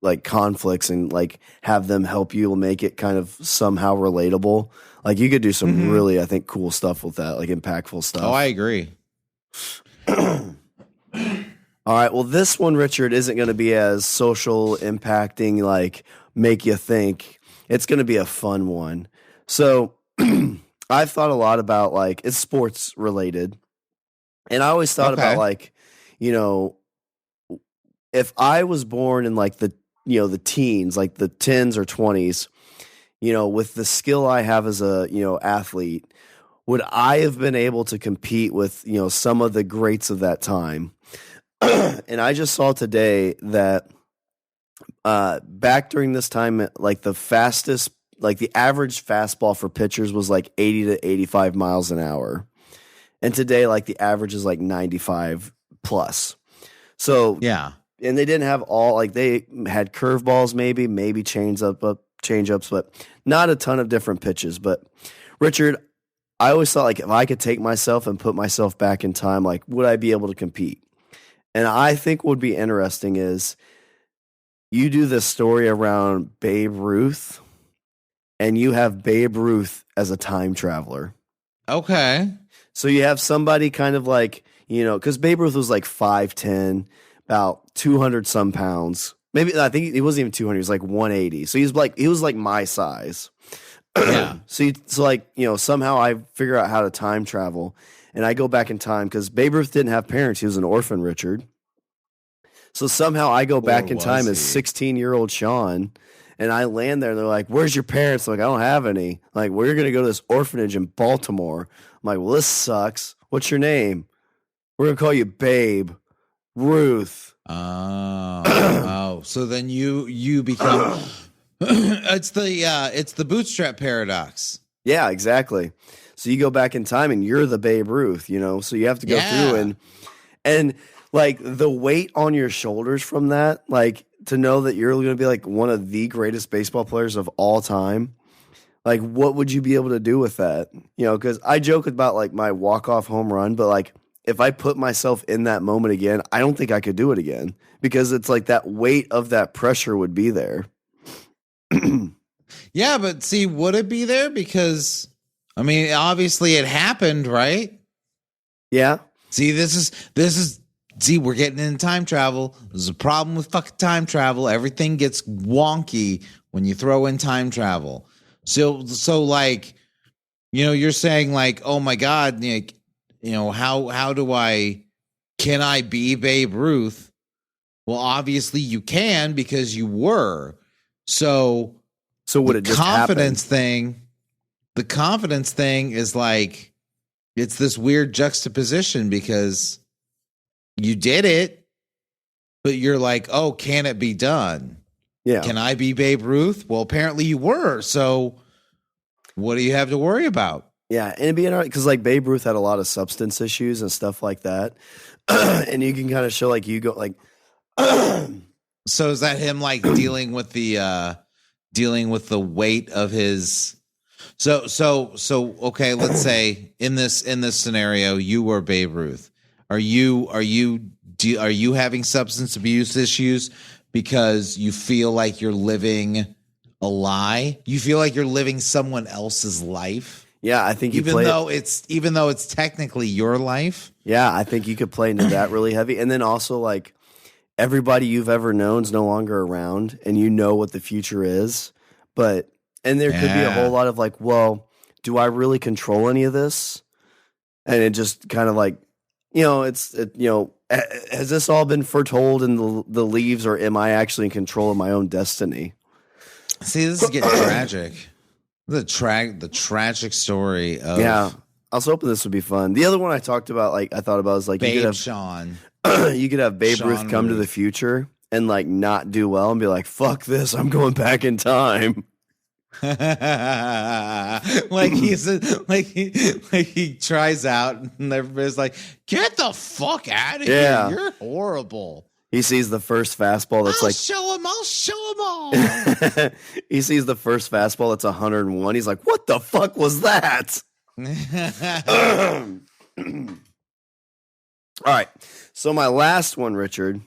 like conflicts and like have them help you make it kind of somehow relatable. Like you could do some really, I think, cool stuff with that, like impactful stuff. Oh, I agree. All right. Well, this one, Richard, isn't going to be as social impacting, like make you think. It's going to be a fun one. So I've thought a lot about like, it's sports related. And I always thought about like, if I was born in like the teens, like the 10s or 20s, with the skill I have as a, athlete, would I have been able to compete with, some of the greats of that time? And I just saw today that back during this time, like the fastest, like the average fastball for pitchers was like 80 to 85 miles an hour. And today, like the average is like 95 plus. So, yeah. And they didn't have all, like they had curveballs, maybe change-ups, but not a ton of different pitches. But Richard, I always thought like if I could take myself and put myself back in time, like would I be able to compete? And I think what would be interesting is you do this story around Babe Ruth and you have Babe Ruth as a time traveler. Okay. So you have somebody kind of like, because Babe Ruth was like 5'10", about 200 some pounds. Maybe I think he wasn't even 200. He was like 180. So he was like my size. Yeah. So somehow I figure out how to time travel and I go back in time because Babe Ruth didn't have parents. He was an orphan, Richard. So somehow I go back in time as 16-year-old Shawn and I land there and they're like, where's your parents? I'm like, I don't have any. Like, we're going to go to this orphanage in Baltimore. I'm like, well, this sucks. What's your name? We're going to call you Babe Ruth. Oh, so then you become it's the bootstrap paradox. Yeah, exactly. So you go back in time and you're the Babe Ruth, so you have to go through and like the weight on your shoulders from that, like to know that you're going to be like one of the greatest baseball players of all time. Like, what would you be able to do with that? Because I joke about like my walk-off home run, but like if I put myself in that moment again, I don't think I could do it again because it's like that weight of that pressure would be there. Yeah, but see, would it be there? Because, I mean, obviously it happened, right? Yeah. See, see, we're getting into time travel. There's a problem with fucking time travel. Everything gets wonky when you throw in time travel. So like, you're saying like, oh my God, Nick, how can I be Babe Ruth? Well, obviously you can because you were. So would it just confidence happen? The confidence thing is like, it's this weird juxtaposition because you did it, but you're like, oh, can it be done? Yeah. Can I be Babe Ruth? Well, apparently you were. So what do you have to worry about? Yeah, and it'd be interesting because like Babe Ruth had a lot of substance issues and stuff like that, and you can kind of show like you go like. So is that him like dealing with the weight of his? So okay, let's say in this scenario you were Babe Ruth. Are you having substance abuse issues because you feel like you're living a lie? You feel like you're living someone else's life? Yeah, I think even though it's technically your life. Yeah, I think you could play into that really heavy. And then also like everybody you've ever known is no longer around and you know what the future is. And there could be a whole lot of like, well, do I really control any of this? And it just kind of like, has this all been foretold in the leaves, or am I actually in control of my own destiny? See, this is getting tragic. The tragic story of I was hoping this would be fun. The other one I thought about was like Babe Shawn. You could have Babe Ruth come to the future and like not do well and be like, "Fuck this, I'm going back in time." like he tries out and everybody's like, "Get the fuck out of here! You're horrible." He sees the first fastball that's I'll show him all. He sees the first fastball that's 101. He's like, "What the fuck was that?" All right. So my last one, Richard.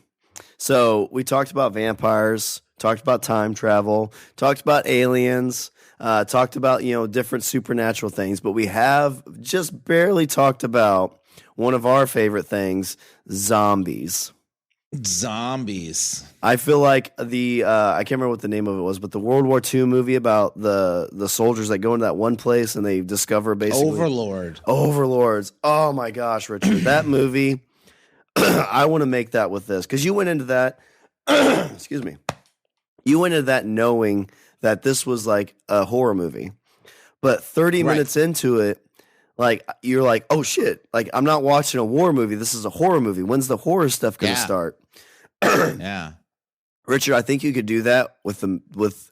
So we talked about vampires, talked about time travel, talked about aliens, talked about, different supernatural things, but we have just barely talked about one of our favorite things, zombies. I feel like I can't remember what the name of it was, but the World War II movie about the soldiers that go into that one place and they discover basically overlords. Oh my gosh, Richard, that movie. I want to make that with this because you went into that. Excuse me. You went into that knowing that this was like a horror movie, but 30 minutes into it, like you're like, oh shit! Like I'm not watching a war movie. This is a horror movie. When's the horror stuff going to start? Yeah, Richard, I think you could do that with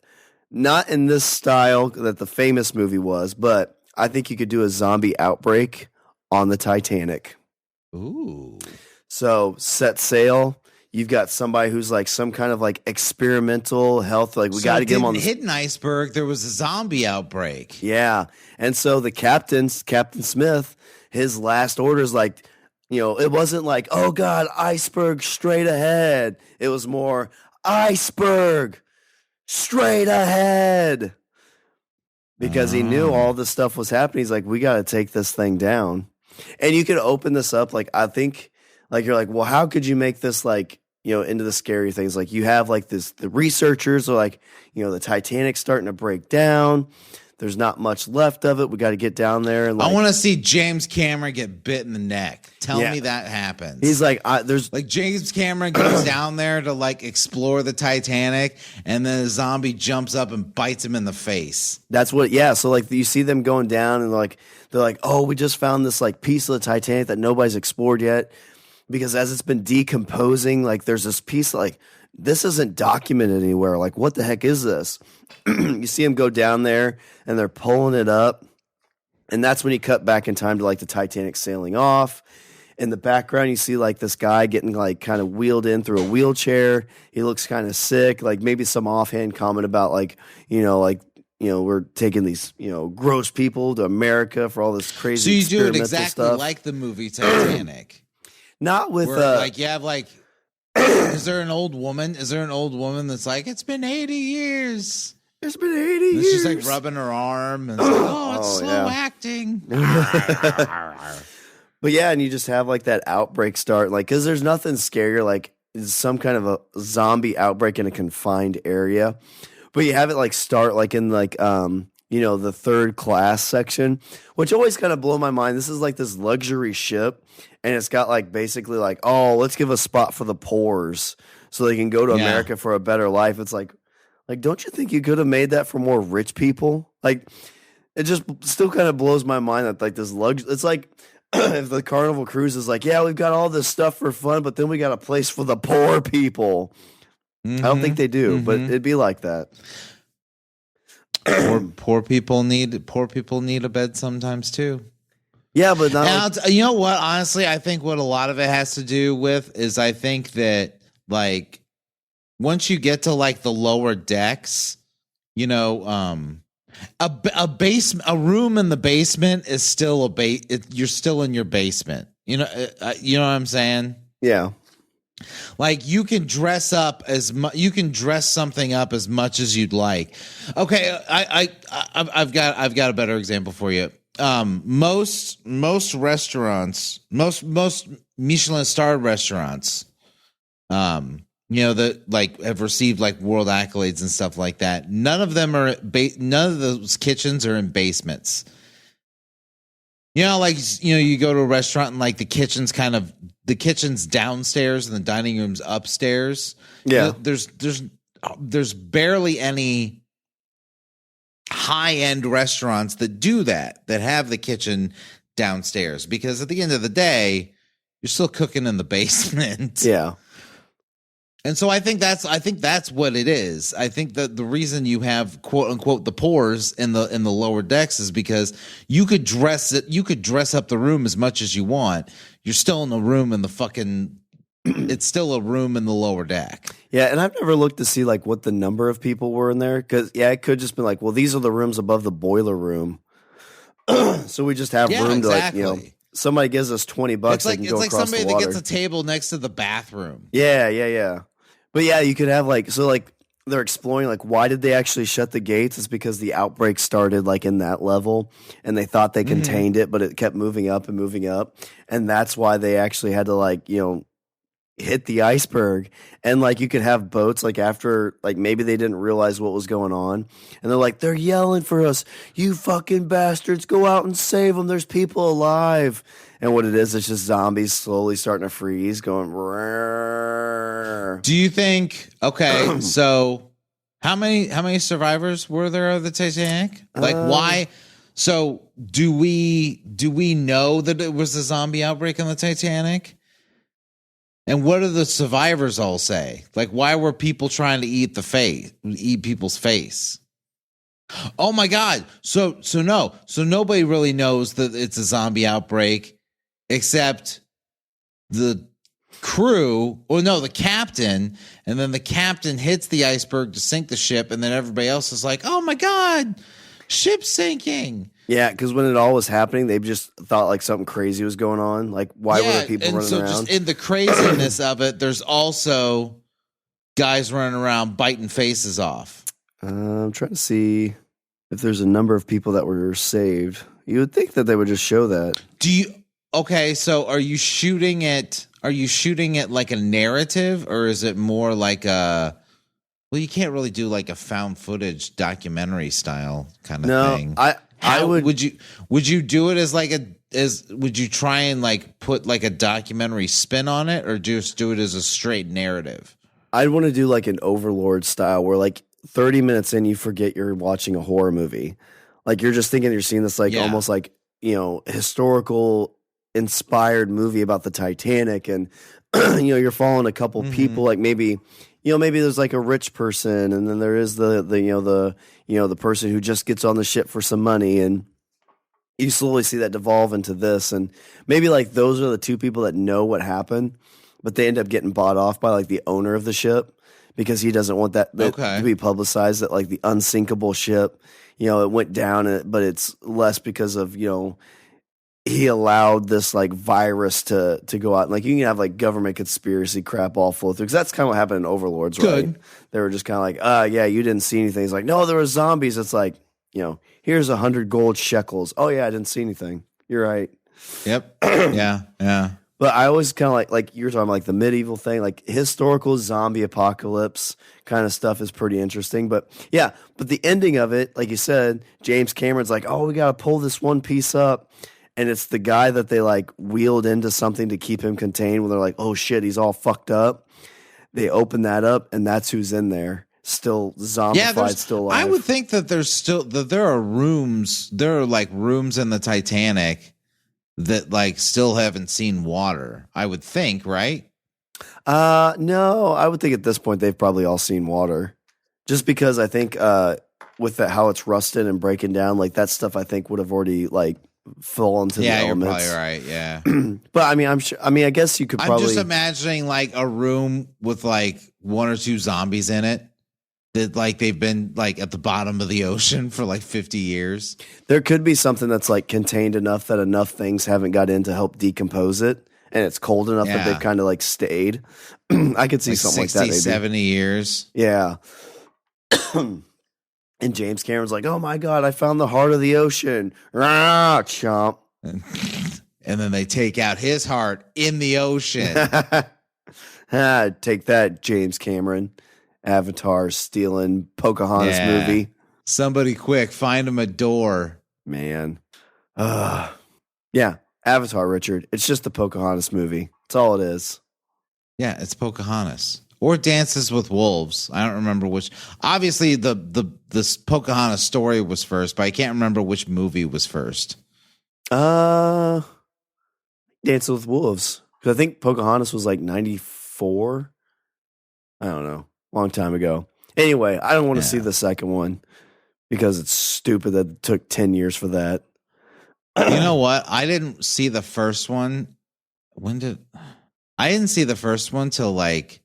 not in this style that the famous movie was, but I think you could do a zombie outbreak on the Titanic. Ooh. So set sail. You've got somebody who's like some kind of like experimental health. Like we got to get them on the hidden iceberg. There was a zombie outbreak. Yeah. And so the Captain Smith, his last order is like, it wasn't like, oh God, iceberg straight ahead. It was more iceberg straight ahead. Because he knew all this stuff was happening. He's like, we got to take this thing down. And you could open this up. Like, I think, like, you're like, well, how could you make this like, into the scary things? Like you have like the researchers are like, the Titanic's starting to break down. There's not much left of it. We got to get down there. And I want to see James Cameron get bit in the neck. Tell me that happens. He's like, there's like James Cameron goes down there to like explore the Titanic, and then a zombie jumps up and bites him in the face. That's what. Yeah. So like you see them going down, and they're like, oh, we just found this like piece of the Titanic that nobody's explored yet. Because as it's been decomposing, like there's this piece like this isn't documented anywhere. Like what the heck is this? You see him go down there and they're pulling it up. And that's when you cut back in time to like the Titanic sailing off. In the background, you see like this guy getting like kind of wheeled in through a wheelchair. He looks kind of sick. Like maybe some offhand comment about we're taking these, gross people to America for all this crazy stuff. So you do it exactly stuff. Like the movie Titanic. Not with like you have like is there an old woman that's like it's been 80 years? It's been 80 years. She's like rubbing her arm and it's like, it's slow acting. But yeah, and you just have like that outbreak start, like because there's nothing scarier like some kind of a zombie outbreak in a confined area. But you have it like start like in like the third class section, which always kind of blew my mind. This is like this luxury ship. And it's got like basically like, oh, let's give a spot for the poors so they can go to America for a better life. It's like, don't you think you could have made that for more rich people? Like, it just still kind of blows my mind that like this luxury. It's like if the Carnival Cruise is like, yeah, we've got all this stuff for fun, but then we got a place for the poor people. I don't think they do, but it'd be like that. Poor people need a bed sometimes too. Yeah, but not you know what? Honestly, I think what a lot of it has to do with is I think that like once you get to like the lower decks, a room in the basement is still you're still in your basement. You know what I'm saying? Yeah. Like you can dress up you can dress something up as much as you'd like. Okay, I've got a better example for you. Most restaurants, most Michelin starred restaurants, that like have received like world accolades and stuff like that. None of them are none of those kitchens are in basements. like, you go to a restaurant and like the kitchen's downstairs and the dining room's upstairs. Yeah. There's barely any high-end restaurants that do that have the kitchen downstairs, because at the end of the day, you're still cooking in the basement. Yeah. And so I think that's what it is. I think that the reason you have quote unquote the pours in the lower decks is because you could dress up the room as much as you want. You're still in a room in the fucking it's still a room in the lower deck. Yeah, and I've never looked to see like what the number of people were in there, because it could just be like, well, these are the rooms above the boiler room. So we just have room exactly. to like, somebody gives us $20. It's like somebody that gets a table next to the bathroom. Yeah. But yeah, you could have like, so like they're exploring like, why did they actually shut the gates? It's because the outbreak started like in that level and they thought they contained it, but it kept moving up and moving up. And that's why they actually had to like, hit the iceberg. And like you could have boats like after like maybe they didn't realize what was going on, and they're like, they're yelling for us, you fucking bastards, go out and save them, there's people alive. And what it is, it's just zombies slowly starting to freeze, going Rrr. Do you think so how many survivors were there of the Titanic? Like why? So do we know that it was a zombie outbreak on the Titanic? And what do the survivors all say? Like, why were people trying to eat people's face? Oh my God. So nobody really knows that it's a zombie outbreak except the crew, the captain. And then the captain hits the iceberg to sink the ship. And then everybody else is like, oh my God, ship's sinking. Yeah, because when it all was happening, they just thought like something crazy was going on. Like, why were there people running around? Just in the craziness of it, there's also guys running around biting faces off. I'm trying to see if there's a number of people that were saved. You would think that they would just show that. So are you shooting it like a narrative, or is it more like a... Well, you can't really do like a found footage documentary style kind of thing. Would you do it as would you try and like put like a documentary spin on it, or just do it as a straight narrative? I'd want to do like an Overlord style where like 30 minutes in you forget you're watching a horror movie. Like you're just thinking you're seeing this like almost like, historical inspired movie about the Titanic, and you're following a couple people, like maybe there's like a rich person, and then there is the person who just gets on the ship for some money, and you slowly see that devolve into this, and maybe like those are the two people that know what happened, but they end up getting bought off by like the owner of the ship because he doesn't want that to be publicized, that like the unsinkable ship, it went down, but it's less because of he allowed this like virus to go out. Like you can have like government conspiracy crap all flow through, because that's kind of what happened in Overlords, right? They were just kind of like, yeah, you didn't see anything. It's like, no, there were zombies. It's like, here's 100 gold shekels. Oh yeah, I didn't see anything. You're right. Yep. Yeah. But I always kind of like you're talking about like the medieval thing, like historical zombie apocalypse kind of stuff is pretty interesting. But yeah, but the ending of it, like you said, James Cameron's like, oh, we got to pull this one piece up. And it's the guy that they like wheeled into something to keep him contained when they're like, oh shit, he's all fucked up. They open that up, and that's who's in there. Still zombified, still alive. I would think that there are rooms in the Titanic that like still haven't seen water. I would think, right? No, I would think at this point they've probably all seen water. Just because I think with how it's rusted and breaking down, like that stuff I think would have already like fall into the elements. You're probably right. Yeah. But I mean, I'm sure. I mean, I guess you could probably. I'm just imagining like a room with like one or two zombies in it that like they've been like at the bottom of the ocean for like 50 years. There could be something that's like contained enough that enough things haven't got in to help decompose it, and it's cold enough that they've kind of like stayed. I could see like something 60, like that. Maybe 70 years. Yeah. And James Cameron's like, oh my God, I found the heart of the ocean. Rah, chomp. And then they take out his heart in the ocean. Take that, James Cameron. Avatar stealing Pocahontas movie. Somebody quick, find him a door. Man. Yeah, Yeah, Avatar, Richard. It's just the Pocahontas movie. That's all it is. Yeah, it's Pocahontas. Or Dances with Wolves. I don't remember which. Obviously, the Pocahontas story was first, but I can't remember which movie was first. Dances with Wolves. Because I think Pocahontas was like 94. I don't know. Long time ago. Anyway, I don't want to see the second one because it's stupid that it took 10 years for that. You know what? I didn't see the first one. I didn't see the first one till like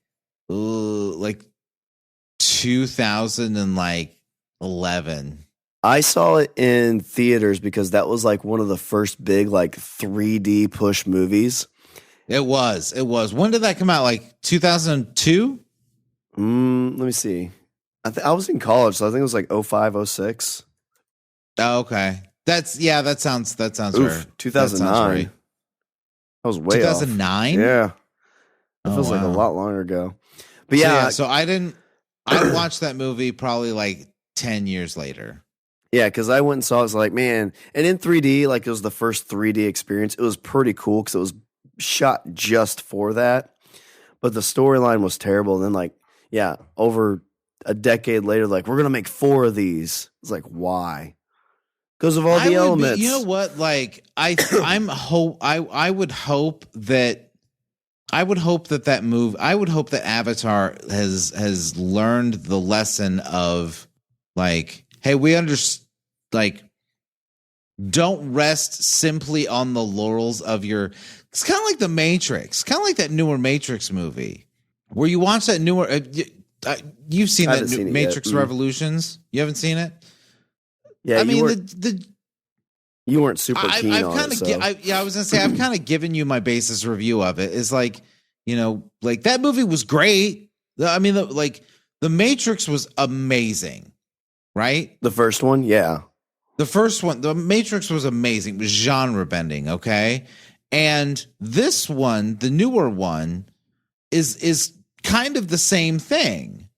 2011. I saw it in theaters because that was like one of the first big like 3D push movies. It was. When did that come out? Like 2002? Let me see. I was in college, so I think it was like 05, 06. Oh, okay. That sounds right. 2009. Right. That was way 2009? Yeah. It feels like a lot longer ago. But so I watched that movie probably like 10 years later. Yeah, because I went and saw it. I was like, man, and in 3D, like it was the first 3D experience. It was pretty cool because it was shot just for that. But the storyline was terrible. And then over a decade later, like, we're going to make 4 of these. It's like, why? Because of all the elements. You know what? Like, I would hope that Avatar has learned the lesson of like, hey, don't rest simply on the laurels of your. It's kind of like the Matrix, kind of like that newer Matrix movie, where you watch that newer. You've seen that new Matrix Revolutions. You haven't seen it? Yeah, I mean you weren't super keen on it. I was gonna say I've kind of given you my basis review of it. It's like, like that movie was great. I mean, the Matrix was amazing, right? The first one, yeah. The first one, the Matrix was amazing. It was genre bending, okay? And this one, the newer one, is kind of the same thing,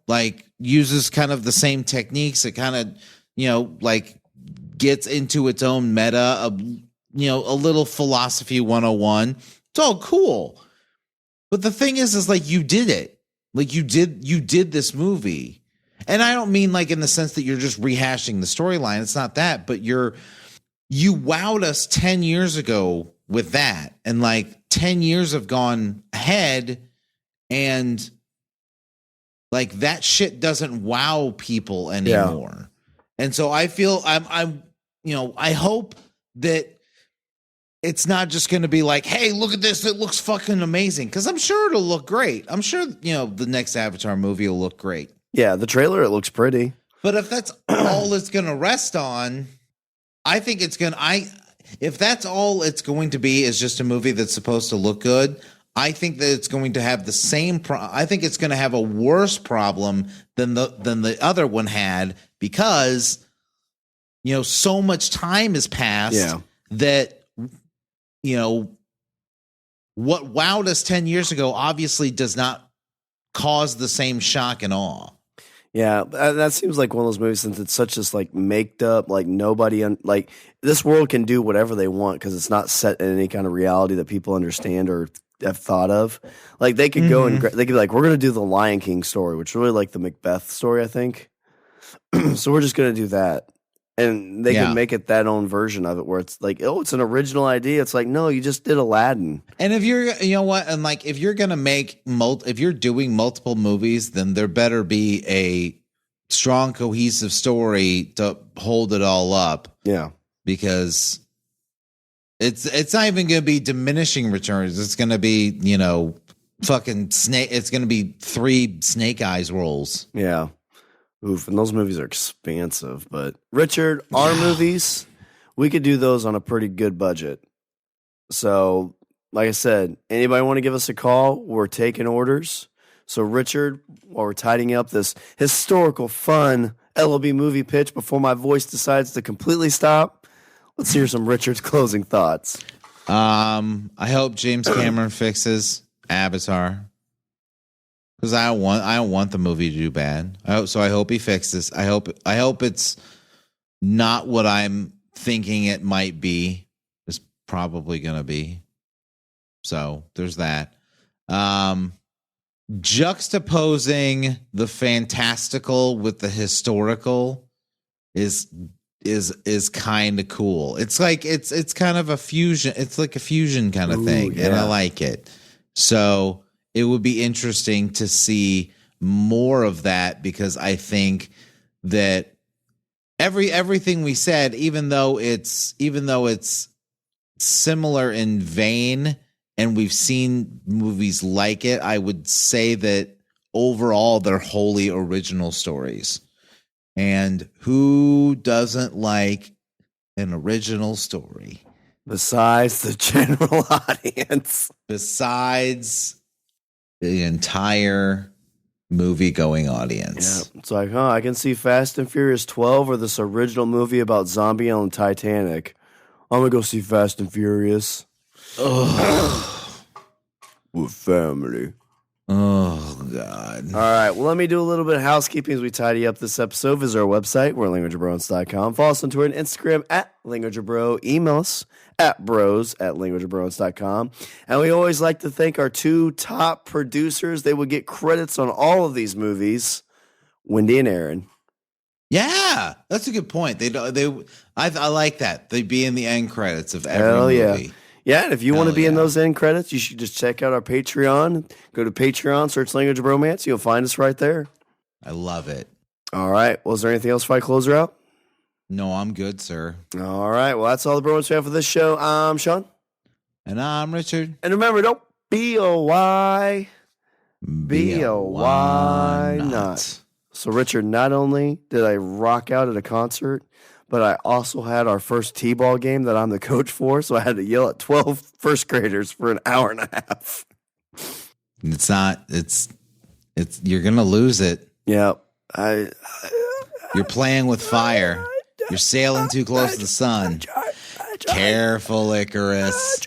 like uses kind of the same techniques. It kind of, like gets into its own meta of, a little philosophy 101. It's all cool. But the thing is like you did it. Like you did this movie. And I don't mean like in the sense that you're just rehashing the storyline. It's not that, but you wowed us 10 years ago with that. And like 10 years have gone ahead and like that shit doesn't wow people anymore. Yeah. And so I feel I hope that it's not just going to be like, hey, look at this. It looks fucking amazing. Because I'm sure it'll look great. I'm sure, the next Avatar movie will look great. Yeah, the trailer, it looks pretty. But if that's all it's going to rest on, I think if that's all it's going to be is just a movie that's supposed to look good, I think that it's going to have the same I think it's going to have a worse problem than the other one had because so much time has passed that what wowed us 10 years ago obviously does not cause the same shock and awe. Yeah, that seems like one of those movies since it's such just like maked up, like nobody like this world can do whatever they want because it's not set in any kind of reality that people understand or have thought of. Like they could go and they could be like, we're going to do the Lion King story, which is really like the Macbeth story, I think. So we're just going to do that. And they can make it that own version of it where it's like, oh, it's an original idea. It's like, no, you just did Aladdin. And if you're, and like, if you're going to make, if you're doing multiple movies, then there better be a strong, cohesive story to hold it all up. Yeah. Because it's not even going to be diminishing returns. It's going to be, fucking snake. It's going to be 3 Snake Eyes roles. Yeah. Oof, and those movies are expensive. But Richard, our movies, we could do those on a pretty good budget. So, like I said, anybody want to give us a call? We're taking orders. So, Richard, while we're tidying up this historical, fun LOB movie pitch before my voice decides to completely stop, let's hear some Richard's closing thoughts. I hope James Cameron fixes Avatar. Because I don't want the movie to do bad. I hope he fixes. I hope it's not what I'm thinking it might be. probably going to be. So there's that. Juxtaposing the fantastical with the historical is kind of cool. It's like it's kind of a fusion. It's like a fusion kind of thing, and I like it. So it would be interesting to see more of that, because I think that everything we said, even though it's similar in vein, and we've seen movies like it, I would say that overall they're wholly original stories. And who doesn't like an original story? Besides the general audience. Besides the entire movie-going audience. Yeah, it's like, I can see Fast and Furious 12 or this original movie about zombie on Titanic. I'm going to go see Fast and Furious. With family. Oh, God. All right. Well, let me do a little bit of housekeeping as we tidy up this episode. Visit our website, we're languageofbromance.com. Follow us on Twitter and Instagram at languageofbro. Email us at bros@languageofbromance.com. And we always like to thank our two top producers. They would get credits on all of these movies, Wendy and Aaron. Yeah, that's a good point. I like that. They'd be in the end credits of every movie. Yeah, and if you want to be in those end credits, you should just check out our Patreon. Go to Patreon, search Language of Bromance. You'll find us right there. I love it. All right. Well, is there anything else before I close her out? No, I'm good, sir. All right. Well, that's all the Bromance we have for this show. I'm Shawn. And I'm Richard. And remember, don't be a why. Be a why not. So, Richard, not only did I rock out at a concert, but I also had our first T-ball game that I'm the coach for, so I had to yell at 12 first graders for an hour and a half. It's you're going to lose it. Yeah. You're playing with fire. You're sailing too close to the sun. Careful, Icarus.